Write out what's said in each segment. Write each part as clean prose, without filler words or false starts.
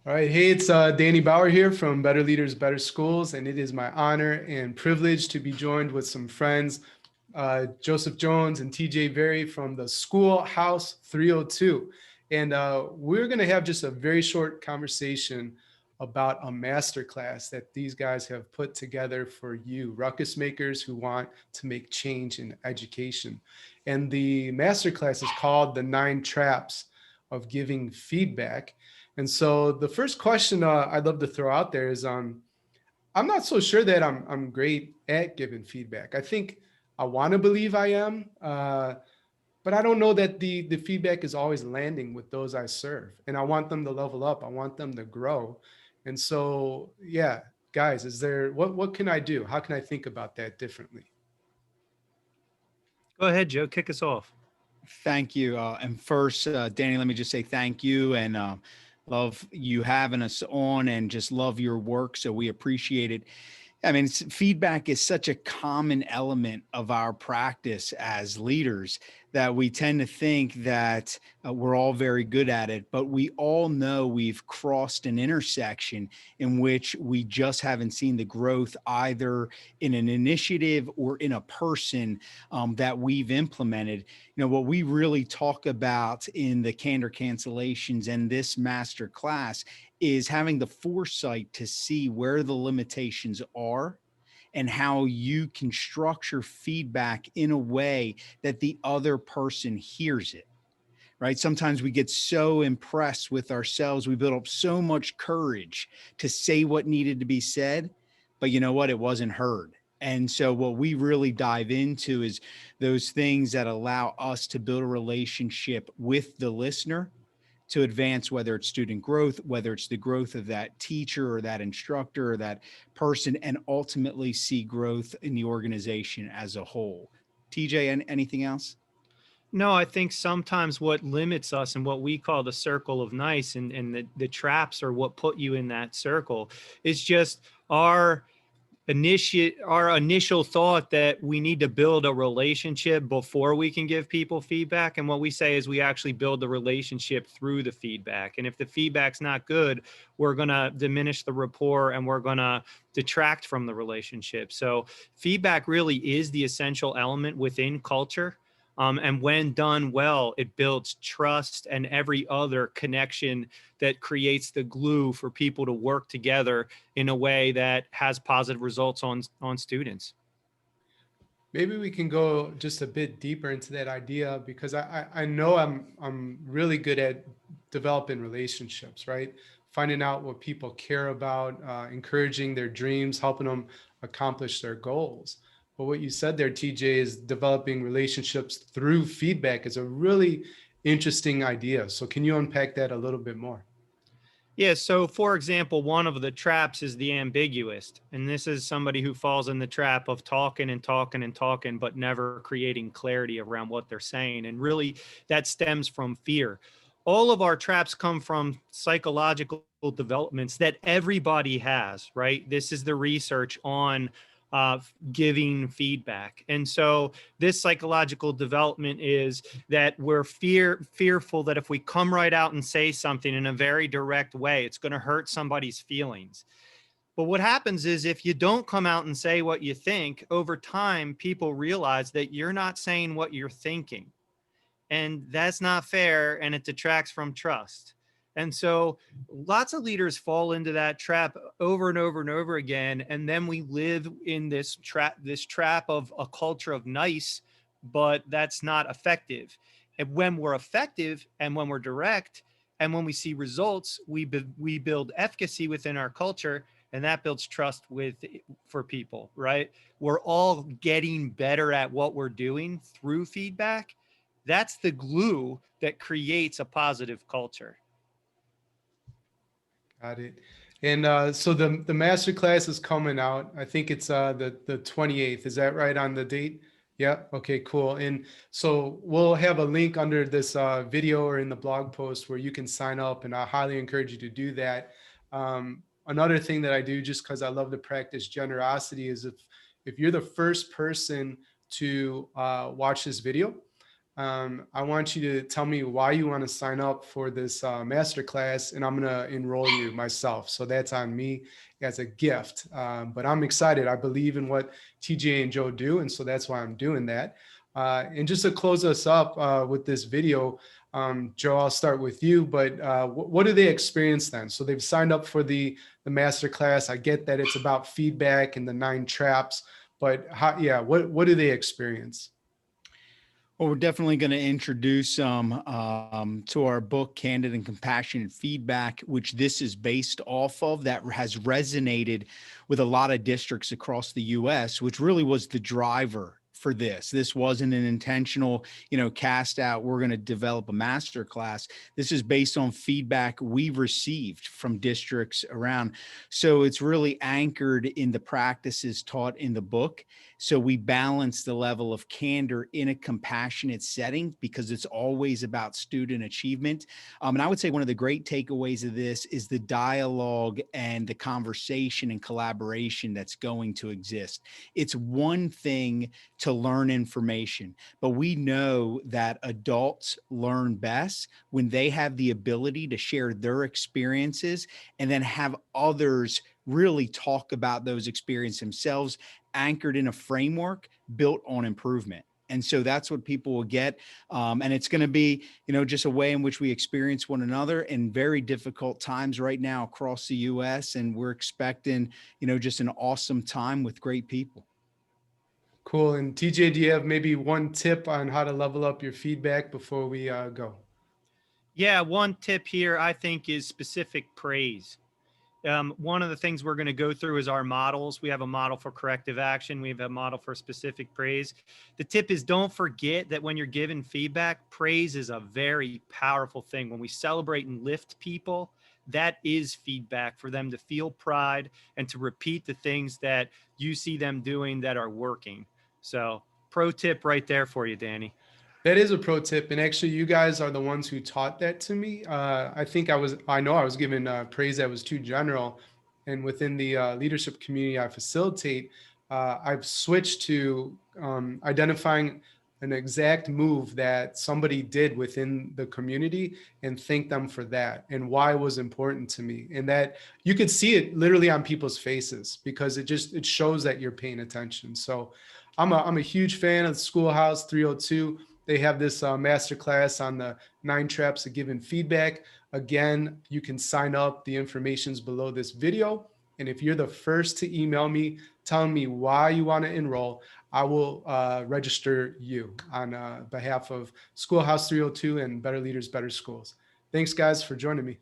All right. Hey, it's Danny Bauer here from Better Leaders, Better Schools, and it is my honor and privilege to be joined with some friends, Joseph Jones and TJ Berry from the Schoolhouse 302. And we're going to have just a very short conversation about a masterclass that these guys have put together for you, ruckus makers who want to make change in education. And the masterclass is called The 9 Traps of Giving Feedback. And so the first question I'd love to throw out there is I'm not so sure that I'm great at giving feedback. I think I want to believe I am, but I don't know that the feedback is always landing with those I serve. And I want them to level up. I want them to grow. And so, yeah, guys, is there what can I do? How can I think about that differently? Go ahead, Joe. Kick us off. Thank you. And first, Danny, let me just say thank you and love you having us on and just love your work. So we appreciate it. I mean, feedback is such a common element of our practice as leaders that we tend to think that we're all very good at it, but we all know we've crossed an intersection in which we just haven't seen the growth either in an initiative or in a person that we've implemented. You know, what we really talk about in the candor cancellations and this master class is having the foresight to see where the limitations are and how you can structure feedback in a way that the other person hears it. Right. Sometimes we get so impressed with ourselves. We build up so much courage to say what needed to be said, but you know what? It wasn't heard. And so, what we really dive into is those things that allow us to build a relationship with the listener to advance, whether it's student growth, whether it's the growth of that teacher or that instructor or that person, and ultimately see growth in the organization as a whole. TJ, anything else? No, I think sometimes what limits us and what we call the circle of nice and the traps are what put you in that circle is just our initial thought that we need to build a relationship before we can give people feedback. And what we say is we actually build the relationship through the feedback. And if the feedback's not good, we're going to diminish the rapport and we're going to detract from the relationship. So feedback really is the essential element within culture. And when done well, it builds trust and every other connection that creates the glue for people to work together in a way that has positive results on students. Maybe we can go just a bit deeper into that idea because I know I'm really good at developing relationships, right? Finding out what people care about, encouraging their dreams, helping them accomplish their goals. But what you said there, TJ, is developing relationships through feedback is a really interesting idea. So can you unpack that a little bit more? Yeah. So, for example, one of the traps is the ambiguous. And this is somebody who falls in the trap of talking and talking and talking, but never creating clarity around what they're saying. And really, that stems from fear. All of our traps come from psychological developments that everybody has, right? This is the research on giving feedback. And so, this psychological development is that we're fearful that if we come right out and say something in a very direct way, it's going to hurt somebody's feelings. But what happens is if you don't come out and say what you think, over time, people realize that you're not saying what you're thinking. And that's not fair and it detracts from trust. And so lots of leaders fall into that trap over and over and over again. And then we live in this trap of a culture of nice, but that's not effective. And when we're effective and when we're direct and when we see results, we build efficacy within our culture and that builds trust for people, right? We're all getting better at what we're doing through feedback. That's the glue that creates a positive culture. Got it. And so the master class is coming out. I think it's the 28th. Is that right on the date? Yeah. Okay, cool. And so we'll have a link under this video or in the blog post where you can sign up, and I highly encourage you to do that. Another thing that I do just because I love to practice generosity is if you're the first person to watch this video, I want you to tell me why you want to sign up for this masterclass, and I'm going to enroll you myself. So that's on me as a gift. But I'm excited. I believe in what TJ and Joe do, and so that's why I'm doing that. And just to close us up with this video, Joe, I'll start with you. But what do they experience then? So they've signed up for the masterclass. I get that it's about feedback and the 9 traps, but what do they experience? Well, we're definitely going to introduce to our book, Candid and Compassionate Feedback, which this is based off of, that has resonated with a lot of districts across the U.S., which really was the driver for this. This wasn't an intentional, cast out, we're going to develop a master class. This is based on feedback we've received from districts around. So it's really anchored in the practices taught in the book. So we balance the level of candor in a compassionate setting because it's always about student achievement. And I would say one of the great takeaways of this is the dialogue and the conversation and collaboration that's going to exist. It's one thing to learn information, but we know that adults learn best when they have the ability to share their experiences and then have others really talk about those experiences themselves, anchored in a framework built on improvement. And so that's what people will get. And it's going to be, just a way in which we experience one another in very difficult times right now across the US. And we're expecting, just an awesome time with great people. Cool. And TJ, do you have maybe one tip on how to level up your feedback before we go? Yeah, one tip here I think is specific praise. One of the things we're going to go through is our models. We have a model for corrective action. We have a model for specific praise. The tip is don't forget that when you're given feedback, praise is a very powerful thing. When we celebrate and lift people, that is feedback for them to feel pride and to repeat the things that you see them doing that are working. So pro tip right there for you, Danny. That is a pro tip. And actually, you guys are the ones who taught that to me. I know I was given praise that was too general. And within the leadership community I facilitate, I've switched to identifying an exact move that somebody did within the community and thank them for that and why it was important to me. And that you could see it literally on people's faces because it shows that you're paying attention. So I'm a huge fan of the Schoolhouse 302. They have this masterclass on the 9 traps of giving feedback. Again, you can sign up. The information's below this video. And if you're the first to email me telling me why you want to enroll, I will register you on behalf of Schoolhouse 302 and Better Leaders, Better Schools. Thanks, guys, for joining me.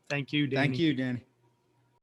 Thank you, Danny. Thank you, Danny.